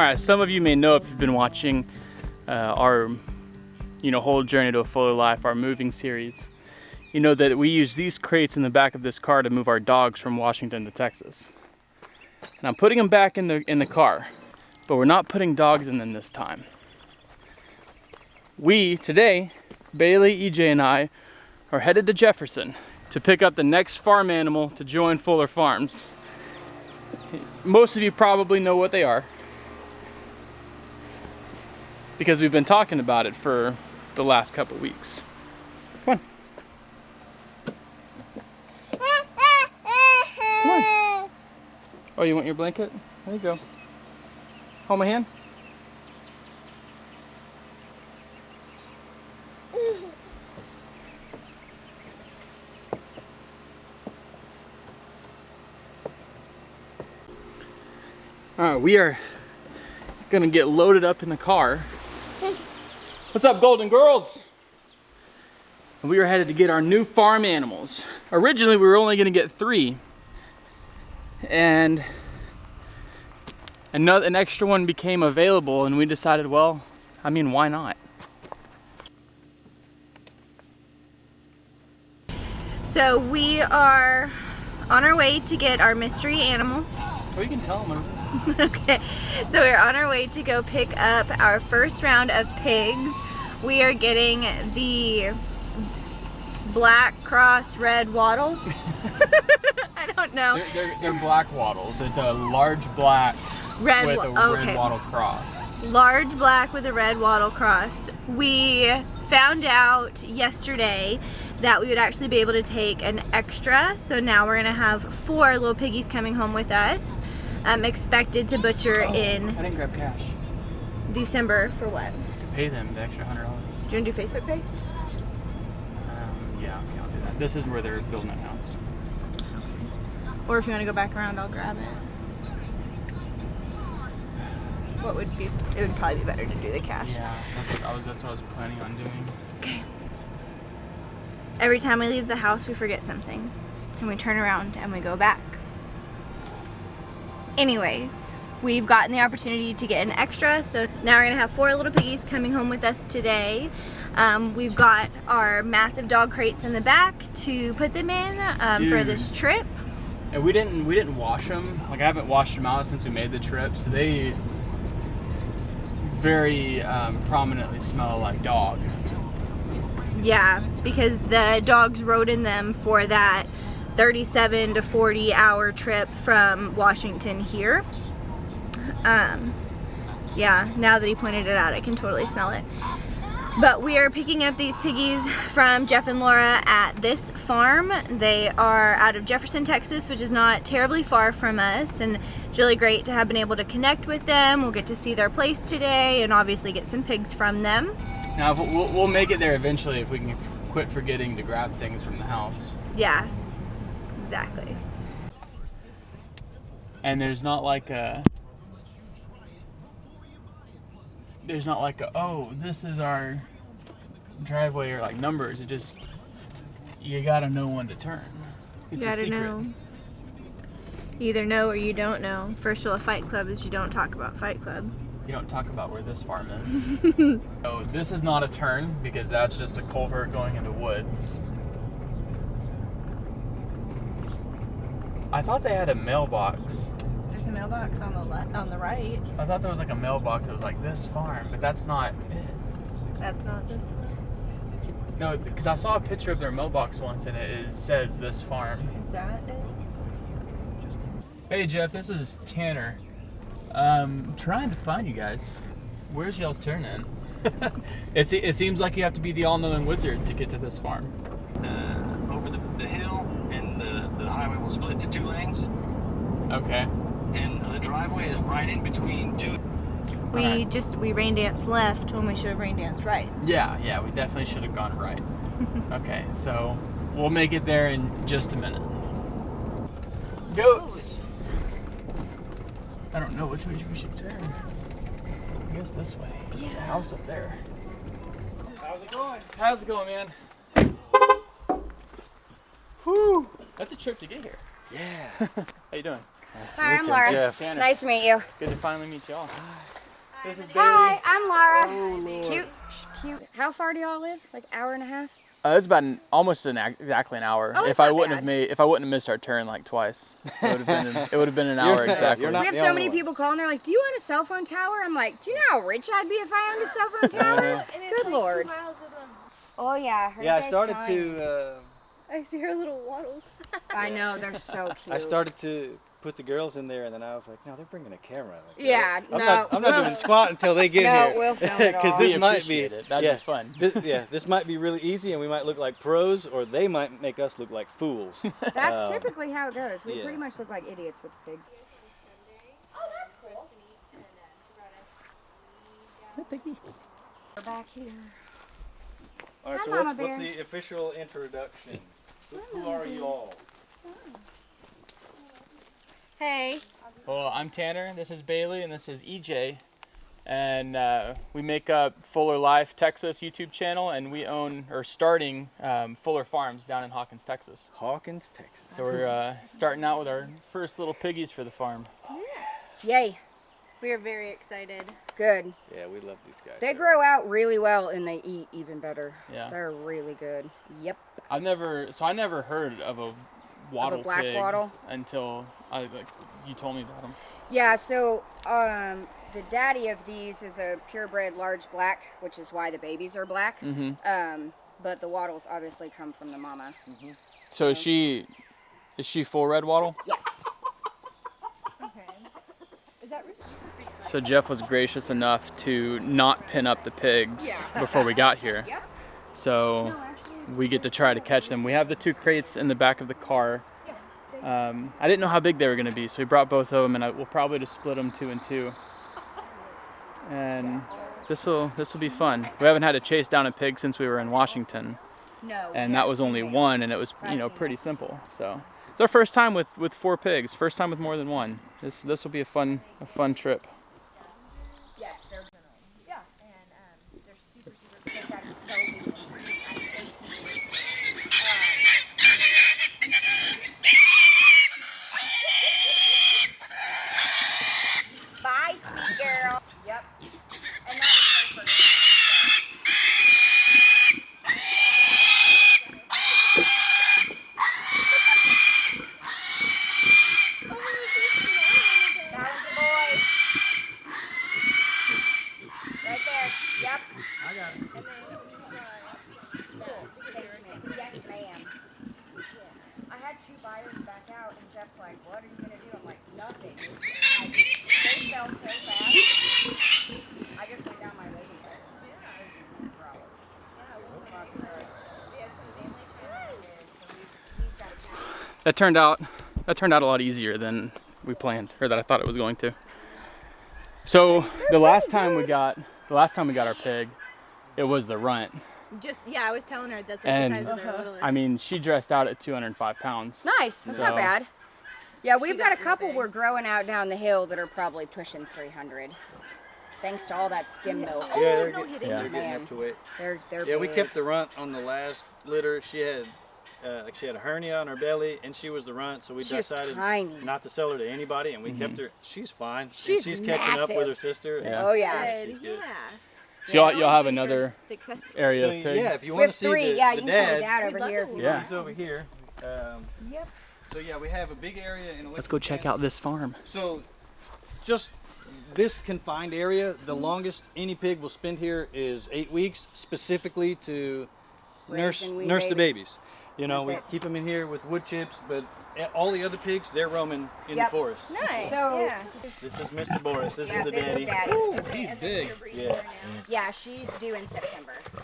Alright, some of you may know if you've been watching our whole journey to a fuller life, our moving series. You know that we use these crates in the back of this car to move our dogs from Washington to Texas. And I'm putting them back in the car, but we're not putting dogs in them this time. We, today, Bailey, EJ, and I are headed to Jefferson to pick up the next farm animal to join Fuller Farms. Most of you probably know what they are, because we've been talking about it for the last couple of weeks. Come on. Come on. Oh, you want your blanket? There you go. Hold my hand. All right, we are gonna get loaded up in the car. What's up, Golden Girls? And we are headed to get our new farm animals. Originally, we were only gonna get 3. And an extra one became available, and we decided, well, I mean, why not? So we are on our way to get our mystery animal. Well, you can tell them. Okay, so we're on our way to go pick up our first round of pigs. We are getting the black cross red wattle. I don't know. They're black wattles. It's a large black red with a red wattle cross. Large black with a red wattle cross. We found out yesterday that we would actually be able to take an extra. So now we're gonna have 4 little piggies coming home with us. Expected to butcher in I didn't grab cash. December for what? To pay them the extra $100. Do you want to do Facebook Pay? Yeah, okay, I'll do that. This is where they're building a house. Or if you want to go back around, I'll grab it. What would be? It would probably be better to do the cash. Yeah, that's what I was planning on doing. Okay. Every time we leave the house, we forget something, and we turn around and we go back. Anyways, we've gotten the opportunity to get an extra, so now we're gonna have 4 little piggies coming home with us today. We've got our massive dog crates in the back to put them in for this trip. And we didn't wash them. Like, I haven't washed them out since we made the trip, so they very prominently smell like dog. Yeah, because the dogs rode in them for that 37 to 40 hour trip from Washington here. Yeah, now that he pointed it out, I can totally smell it. But we are picking up these piggies from Jeff and Laura at this farm. They are out of Jefferson, Texas, which is not terribly far from us, and it's really great to have been able to connect with them. We'll get to see their place today and obviously get some pigs from them. Now, we'll make it there eventually if we can quit forgetting to grab things from the house. Yeah, exactly. And there's not like a, oh, this is our driveway, or like numbers. It just, you gotta know when to turn. It's a secret. Know. You either know or you don't know. First rule of Fight Club is you don't talk about Fight Club. You don't talk about where this farm is. So this is not a turn, because that's just a culvert going into woods. I thought they had a mailbox. There's a mailbox on the on the right. I thought there was like a mailbox that was like this farm, but that's not it. That's not this one. No, because I saw a picture of their mailbox once, and it says this farm. Is that it? Hey Jeff, this is Tanner. Trying to find you guys. Where's y'all's turn in? It seems like you have to be the all-knowing wizard to get to this farm. Over the hill, and the highway will split to 2 lanes. Okay. And the driveway is right in between 2. We rain danced left when we should have rain danced right. Yeah, we definitely should have gone right. Okay, so we'll make it there in just a minute. Goats! I don't know which way we should turn. I guess this way. There's a house up there. How's it going? How's it going, man? Whew! That's a trip to get here. Yeah. How you doing? Hi, I'm Laura. Jeff. Tanner. Nice to meet you. Good to finally meet y'all. This is Bailey. Hi, I'm Laura. Cute. How far do y'all live? Like hour and a half? It's about exactly an hour. Oh, that's if I not wouldn't bad. have missed our turn like twice, it would have been an hour exactly. you're not We have the so only many one. people calling. They're like, "Do you own a cell phone tower?" I'm like, "Do you know how rich I'd be if I owned a cell phone tower?" Good Lord. Oh yeah. Her Yeah, I guy's started telling. to. I see her little waddles. I know, they're so cute. I started to put the girls in there, and then I was like, no, they're bringing a camera. Like, Yeah, I'm not doing squat until they get here. No, we'll film it all. Because this We might be. appreciate it. That'd be fun. This might be really easy, and we might look like pros, or they might make us look like fools. That's typically how it goes. We yeah. pretty much look like idiots with the pigs. Oh, that's cool. We're back here. All right, Hi, so Mama what's Bear. the official introduction? Who are you all? Hey. Well, I'm Tanner. This is Bailey, and this is EJ, and we make up Fuller Life Texas YouTube channel, and we own or starting Fuller Farms down in Hawkins, Texas. Hawkins, Texas. So we're starting out with our first little piggies for the farm. Yay. We are very excited. Good. Yeah, we love these guys. They grow out really well and they eat even better. Yeah. They're really good. Yep. I never heard of a wattle black pig wattle? until you told me about them. Yeah, so the daddy of these is a purebred large black, which is why the babies are black. Mm-hmm. But the wattles obviously come from the mama. So is she full red wattle? Yes. So Jeff was gracious enough to not pin up the pigs before we got here. Yep. So we get to try to catch them. We have the 2 crates in the back of the car. I didn't know how big they were going to be, so we brought both of them, and we'll probably just split them 2 and 2. And this will be fun. We haven't had to chase down a pig since we were in Washington, No. and that was only one, and it was pretty simple. So it's our first time with 4 pigs. First time with more than one. This will be a fun trip. Yes, they're yeah, and they're super good. That is so easy. Bye, sweet girl. Yep. And that was her first. That was a boy. Right there. Yep. I got it. Yes, ma'am. I had 2 buyers back out, and Jeff's like, "What are you gonna do?" I'm like, "Nothing." Like, they sell so fast. I just laid down my waiting list. That turned out a lot easier than we planned, or that I thought it was going to. So the last time we got our pig, it was the runt. I was telling her that's And, the size of their littlest. I mean, she dressed out at 205 pounds. Nice. That's not So- bad. Yeah, we've got a got couple really we're growing out down the hill that are probably pushing 300. Thanks to all that skim milk. Yeah, they're no, getting, he didn't. they're getting Man. up to it. They're Yeah, we big. kept the runt on the last litter. She had a hernia on her belly, and she was the runt, so we She was decided tiny. not to sell her to anybody, and we kept her. She's fine. And She's she's catching up with her massive. sister. and Yeah. Oh yeah. she's good. So you'll have another Success. area So of pig. yeah, if you We want have to see 3. the, Yeah, the you can see the dad, dad We'd over love here. to if you Yeah. want. he's over here. Yep. So yeah, we have a big area. And Let's go check out this farm. So, just this confined area, the longest any pig will spend here is 8 weeks, specifically to nurse Raising wee the babies. babies. You know, That's we it. keep them in here with wood chips, but all the other pigs, they're roaming in Yep. the forest. Nice. So This is Mr. Boris. This yeah, is the this daddy. is daddy. He's big. Yeah. Yeah, she's due in September. So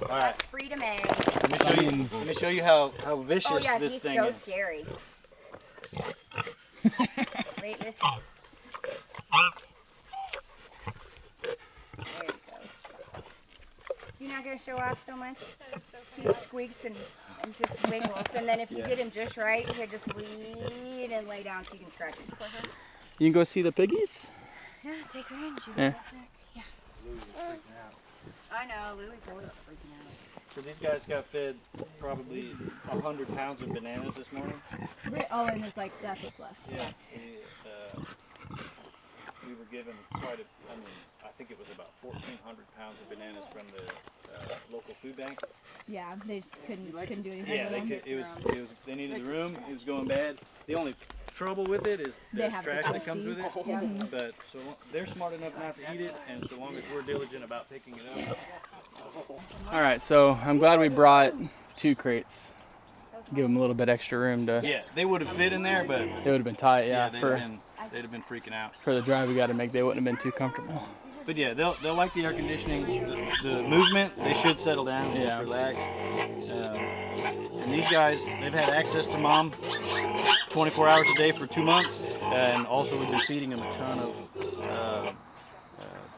right. that's Freedom Egg. Let me show you how vicious Oh yeah, this he's thing so is. scary. Wait, listen. There it goes. You're not gonna show off so much? He squeaks and just wiggles, and then if you get him just right, he'll just lead and lay down so you can scratch his forehead. You can go see the piggies? Yeah, take her in. She's Yeah. in the back. Yeah. I know, Louie's always freaking out. So these guys got fed probably 100 pounds of bananas this morning. Oh, and it's like that's what's left. Yes. We were given quite a, I mean, I think it was about 1,400 pounds of bananas from the local food bank. Yeah, they just couldn't do anything. Yeah, with them. it was, they needed the room, it was going bad. The only trouble with it is They there's have the trash that comes with it. toasties. Yeah. But so they're smart enough not to eat it, and so long as we're diligent about picking it up. All right, so I'm glad we brought 2 crates. Give them a little bit extra room to. Yeah, they would have fit in there, but They would have been tight, yeah. they'd have been freaking out. For the drive we got to make, they wouldn't have been too comfortable. But yeah, they'll like the air conditioning, the movement. They should settle down and just relax. And these guys, they've had access to mom 24 hours a day for 2 months, and also we've been feeding them a ton of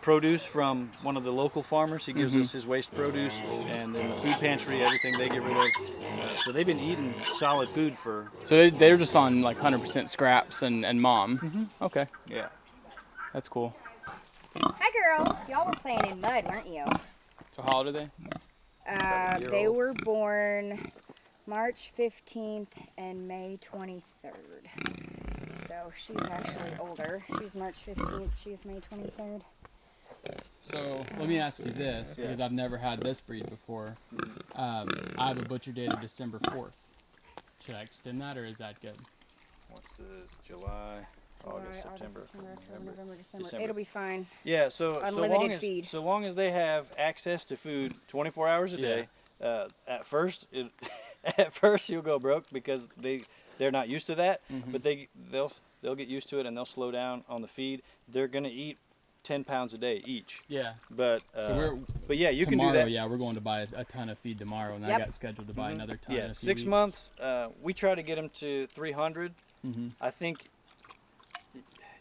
produce from one of the local farmers. He gives us his waste produce, and then the food pantry, everything they get rid of. So they've been eating solid food for. So they're just on like 100% scraps and mom. Okay, Yeah. that's cool. Hi girls, y'all were playing in mud, weren't you? So how old are they? They were born March 15th and May 23rd. So she's actually older. She's March 15th, she's May 23rd. So let me ask you this, because I've never had this breed before. I have a butcher date of December 4th. Should I extend that, or is that good? What's this? July, August, September, October, November, December. December. It'll be fine. Yeah, so Unlimited feed. So long as they have access to food 24 hours a day, at first you'll go broke because they're not used to that, but they'll get used to it and they'll slow down on the feed. They're gonna eat 10 pounds a day each. Yeah. But but yeah, you tomorrow, can do that. Yeah, we're going to buy a ton of feed tomorrow, and I got scheduled to buy another ton. Yeah, in a few 6 weeks. months. We try to get them to 300. I think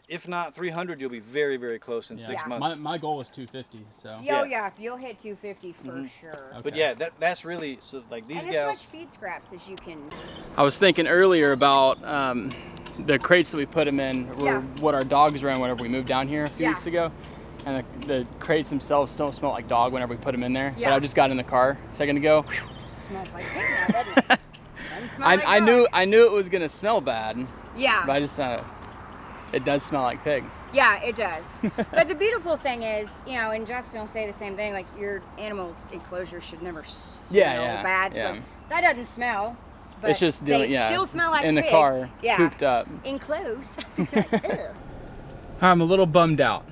if not 300, you'll be very, very close in 6 months. My goal is 250. So. Yeah, you'll hit 250 for sure. Okay. But yeah, that's really so like these and gals. as much feed scraps as you can. I was thinking earlier about the crates that we put them in were what our dogs ran whenever we moved down here a few weeks ago. And the crates themselves don't smell like dog whenever we put them in there. But I just got in the car a second ago. Smells like pig now, doesn't it? Doesn't smell like I dog. knew it was gonna smell bad. Yeah. But I just it does smell like pig. Yeah, it does. But the beautiful thing is, and Justin will say the same thing, like your animal enclosure should never smell bad. So that doesn't smell. But it's just they still smell like in pig. the car, cooped up. Enclosed. I'm a little bummed out.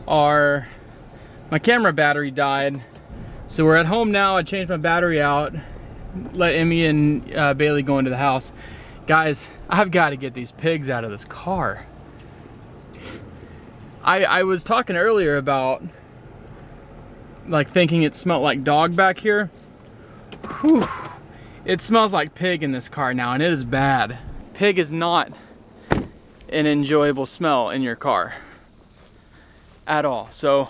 My camera battery died, so we're at home now. I changed my battery out, let Emmy and Bailey go into the house. Guys, I've got to get these pigs out of this car. I was talking earlier about like thinking it smelled like dog back here. Whew. It smells like pig in this car now, and it is bad. Pig is not an enjoyable smell in your car at all. So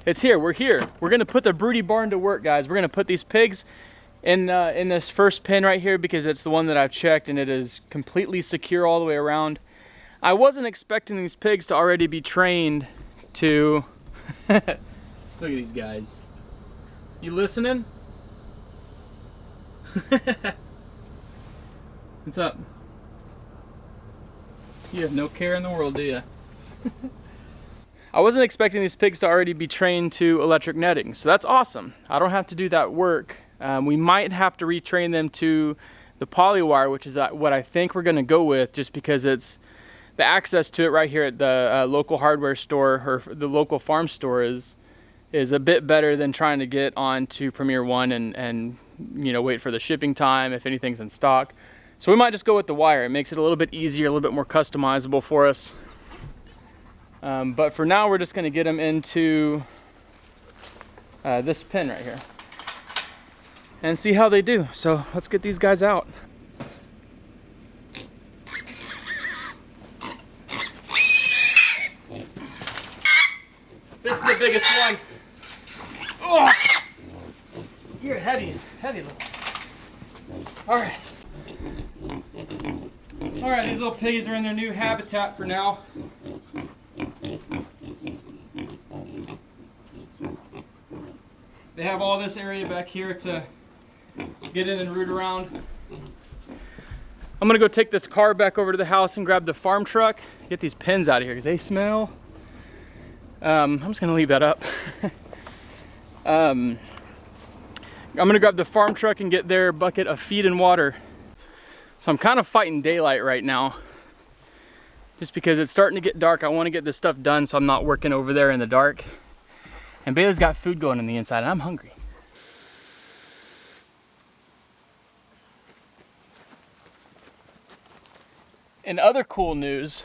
it's here. We're here. We're gonna put the broody barn to work, guys. We're gonna put these pigs in this first pen right here because it's the one that I've checked and it is completely secure all the way around. I wasn't expecting these pigs to already be trained to look at these guys. You listening? What's up? You have no care in the world, do you? I wasn't expecting these pigs to already be trained to electric netting, so that's awesome. I don't have to do that work. We might have to retrain them to the polywire, which is what I think we're gonna go with, just because it's the access to it right here at the local hardware store or the local farm store is a bit better than trying to get onto Premier One and wait for the shipping time if anything's in stock. So we might just go with the wire. It makes it a little bit easier, a little bit more customizable for us. But for now, we're just gonna get them into this pen right here and see how they do. So let's get these guys out. This is the biggest one. Oh, you're heavy little. All right, these little piggies are in their new habitat for now. They have all this area back here to get in and root around. I'm gonna go take this car back over to the house and grab the farm truck, get these pins out of here because they smell. I'm just gonna leave that up. I'm gonna grab the farm truck and get their bucket of feed and water. So I'm kind of fighting daylight right now, just because it's starting to get dark. I want to get this stuff done so I'm not working over there in the dark. And Bailey's got food going on the inside and I'm hungry. In other cool news,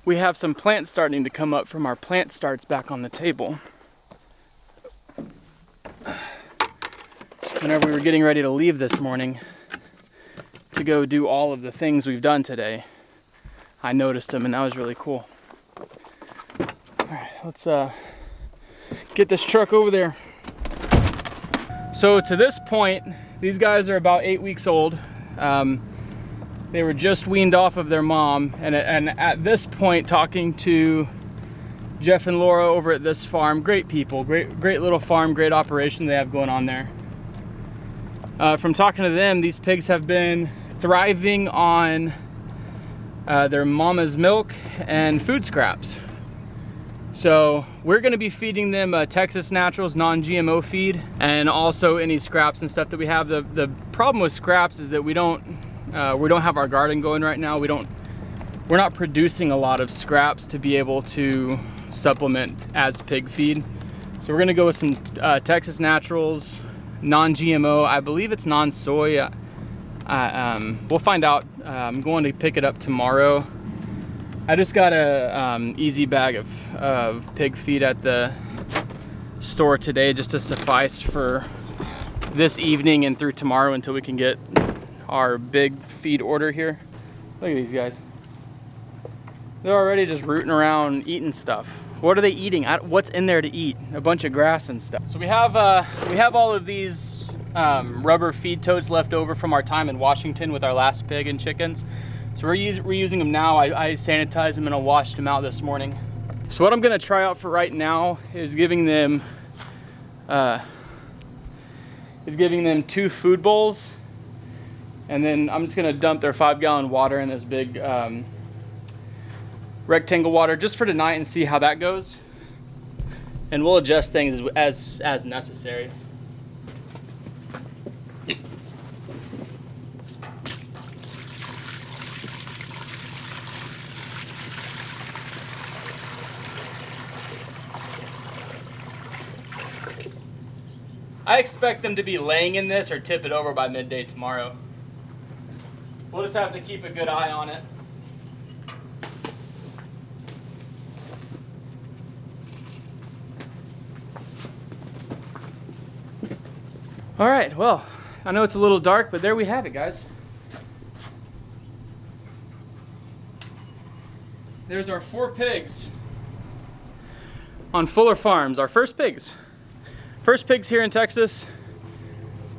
we have some plants starting to come up from our plant starts back on the table. Whenever we were getting ready to leave this morning to go do all of the things we've done today, I noticed them and that was really cool. All right, let's get this truck over there. So to this point, these guys are about 8 weeks old. They were just weaned off of their mom, and at this point, talking to Jeff and Laura over at this farm, great people, great little farm, great operation they have going on there. From talking to them, these pigs have been thriving on their mama's milk and food scraps. So we're going to be feeding them Texas Naturals non-GMO feed, and also any scraps and stuff that we have. The problem with scraps is that we don't have our garden going right now. We're not producing a lot of scraps to be able to supplement as pig feed. So we're gonna go with some Texas Naturals, non-GMO. I believe it's non-soy. We'll find out. I'm going to pick it up tomorrow. I just got a easy bag of pig feed at the store today, just to suffice for this evening and through tomorrow until we can get our big feed order here. Look at these guys. They're already just rooting around eating stuff. What are they eating? What's in there to eat? A bunch of grass and stuff. So we have all of these rubber feed totes left over from our time in Washington with our last pig and chickens. So we're reusing them now. I sanitized them and I washed them out this morning. So what I'm gonna try out for right now is giving them 2 food bowls. And then I'm just gonna dump their 5-gallon water in this big rectangle water just for tonight and see how that goes. And we'll adjust things as necessary. I expect them to be laying in this or tip it over by midday tomorrow. We'll just have to keep a good eye on it. All right, well, I know it's a little dark, but there we have it, guys. There's our 4 pigs on Fuller Farms, our first pigs. First pigs here in Texas.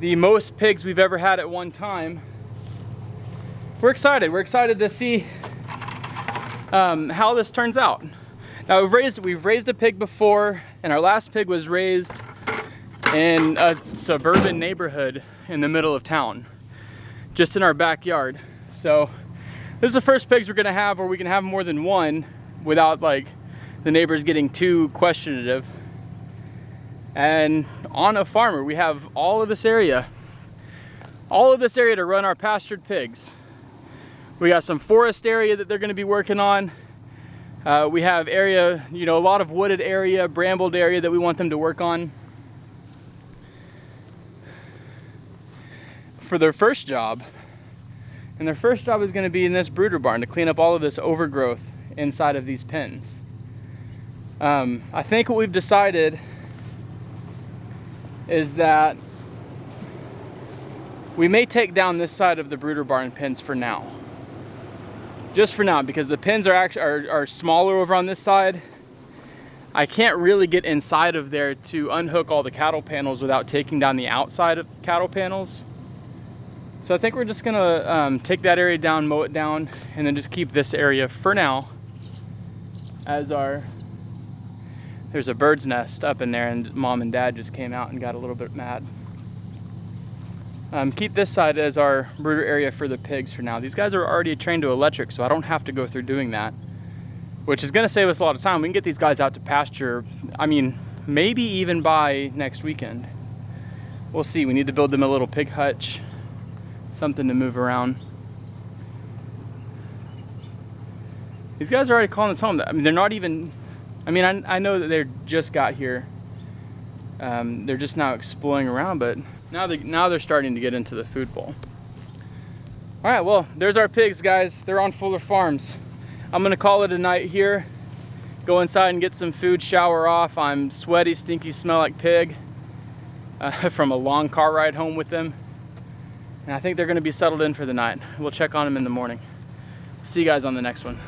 The most pigs we've ever had at one time. We're excited. We're excited to see how this turns out. Now we've raised a pig before, and our last pig was raised in a suburban neighborhood in the middle of town, just in our backyard. So this is the first pigs we're gonna have where we can have more than one without like the neighbors getting too questionative. And on a farmer, we have all of this area to run our pastured pigs. We got some forest area that they're gonna be working on. We have area, a lot of wooded area, brambled area that we want them to work on. For their first job, and their first job is gonna be in this brooder barn to clean up all of this overgrowth inside of these pens. I think what we've decided is that we may take down this side of the brooder barn pens for now. Just for now, because the pens are smaller over on this side. I can't really get inside of there to unhook all the cattle panels without taking down the outside of cattle panels. So I think we're just gonna take that area down, mow it down, and then just keep this area for now as our there's a bird's nest up in there, and Mom and Dad just came out and got a little bit mad. Keep this side as our brooder area for the pigs for now. These guys are already trained to electric, so I don't have to go through doing that, which is gonna save us a lot of time. We can get these guys out to pasture, I mean, maybe even by next weekend. We'll see. We need to build them a little pig hutch, something to move around. These guys are already calling us home. I mean, they're not even, I mean, I know that they just got here. They're just now exploring around, but now they're starting to get into the food bowl. All right, well, there's our pigs, guys. They're on Fuller Farms. I'm gonna call it a night here. Go inside and get some food, shower off. I'm sweaty, stinky, smell like pig from a long car ride home with them. And I think they're gonna be settled in for the night. We'll check on them in the morning. See you guys on the next one.